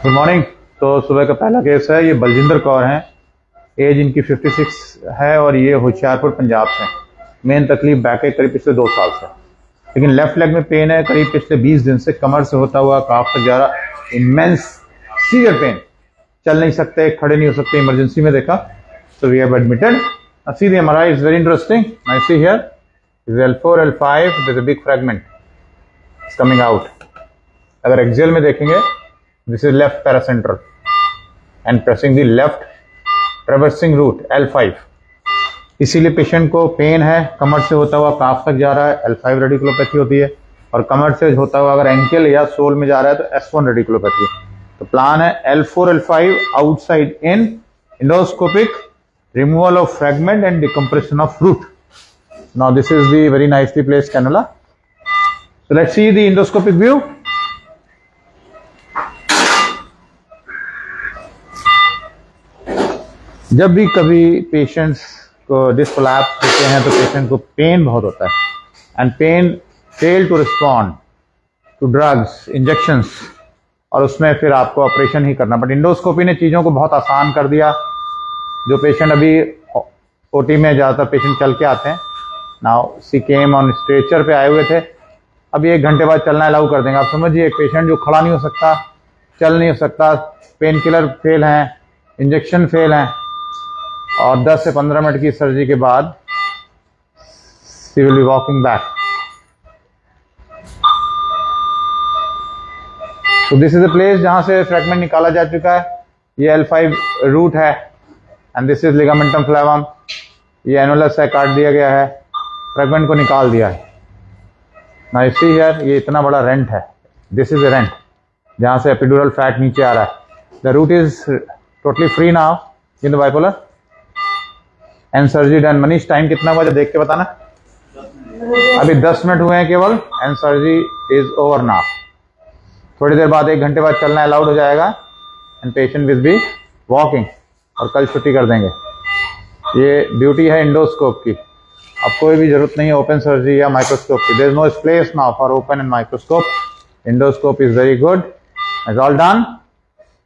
Good morning. तो सुबह का पहला केस है, ये बलजिंदर कौर हैं, एज इनकी 56 है और ये होशियारपुर पंजाब से। मेन तकलीफ बैक है करीब पिछले 2 साल से, लेकिन लेफ्ट लेग में पेन है करीब पिछले 20 दिन से, कमर से होता हुआ काफ तक जा रहा, इमेंस सीवियर पेन, चल नहीं सकते, खड़े नहीं हो सकते, इमरजेंसी में देखा तो we have admitted. See the MRI is very interesting. I see here is L4 L5, there is a big fragment coming out. अगर एक्सियल में देखेंगे, this is left paracentral and pressing the left traversing root L5। इसीलिए patient को pen है, कमर से होता हुआ काफ तक जा रहा है, L5 रेडिकुलोपैथी होती है, और कमर से होता हुआ अगर एंकल या सोल में जा रहा है तो S1 रेडिकुलोपैथी है। तो प्लान है L4 L5 outside in, endoscopic removal of fragment and decompression of root. Now this is the very nicely placed cannula. So let's see the endoscopic view. जब भी कभी पेशेंट्स को डिस्क कोलैप्स होते हैं तो पेशेंट को pen बहुत होता है, and pain fail to respond to drugs, injections, और उसमें फिर आपको ऑपरेशन ही करना। बट इंडोस्कोपी ने चीज़ों को बहुत आसान कर दिया। जो पेशेंट अभी ओटी में ज़्यादातर पेशेंट चल के आते हैं, now see came on stretcher पे आए हुए थे, अभी 1 घंटे बाद चलना अलाउ कर देंगे। आप समझिए, एक पेशेंट जो खड़ा नहीं हो सकता, चल नहीं हो सकता, पेन किलर फेल हैं, इंजेक्शन फेल हैं, और 10 से 15 मिनट की सर्जरी के बाद she will be walking back. तो दिस इज अ प्लेस जहां से फ्रैगमेंट निकाला जा चुका है। ये L5 रूट है एंड दिस इज लिगामेंटम फ्लेवम। ये एनुलस है, काट दिया गया है, फ्रैगमेंट को निकाल दिया है। नाउ सी हियर, ये इतना बड़ा रेंट है, दिस इज अ रेंट जहां से एपिड्यूरल फैट नीचे आ रहा है। The root is totally free now in the bipolar and surgery done. Manish, time कितना हुआ देख के बताना। अभी 10 मिनट हुए हैं केवल, and surgery is over now. थोड़ी देर बाद 1 घंटे बाद चलना अलाउड हो जाएगा and patient will be walking, और कल छुट्टी कर देंगे। ये ड्यूटी है इंडोस्कोप की। अब कोई भी जरूरत नहीं है ओपन सर्जरी या माइक्रोस्कोप की। There is no place now for open and microscope. Endoscope is very good, is all done.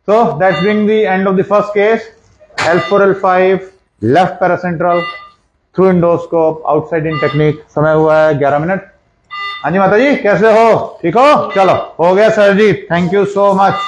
So that's being the end of the first case. L4 L5 left paracentral through endoscope outside in technique. समय हुआ है 11 minute. हाँ जी माता जी, कैसे हो? ठीक हो? चलो, हो गया surgery. Thank you so much.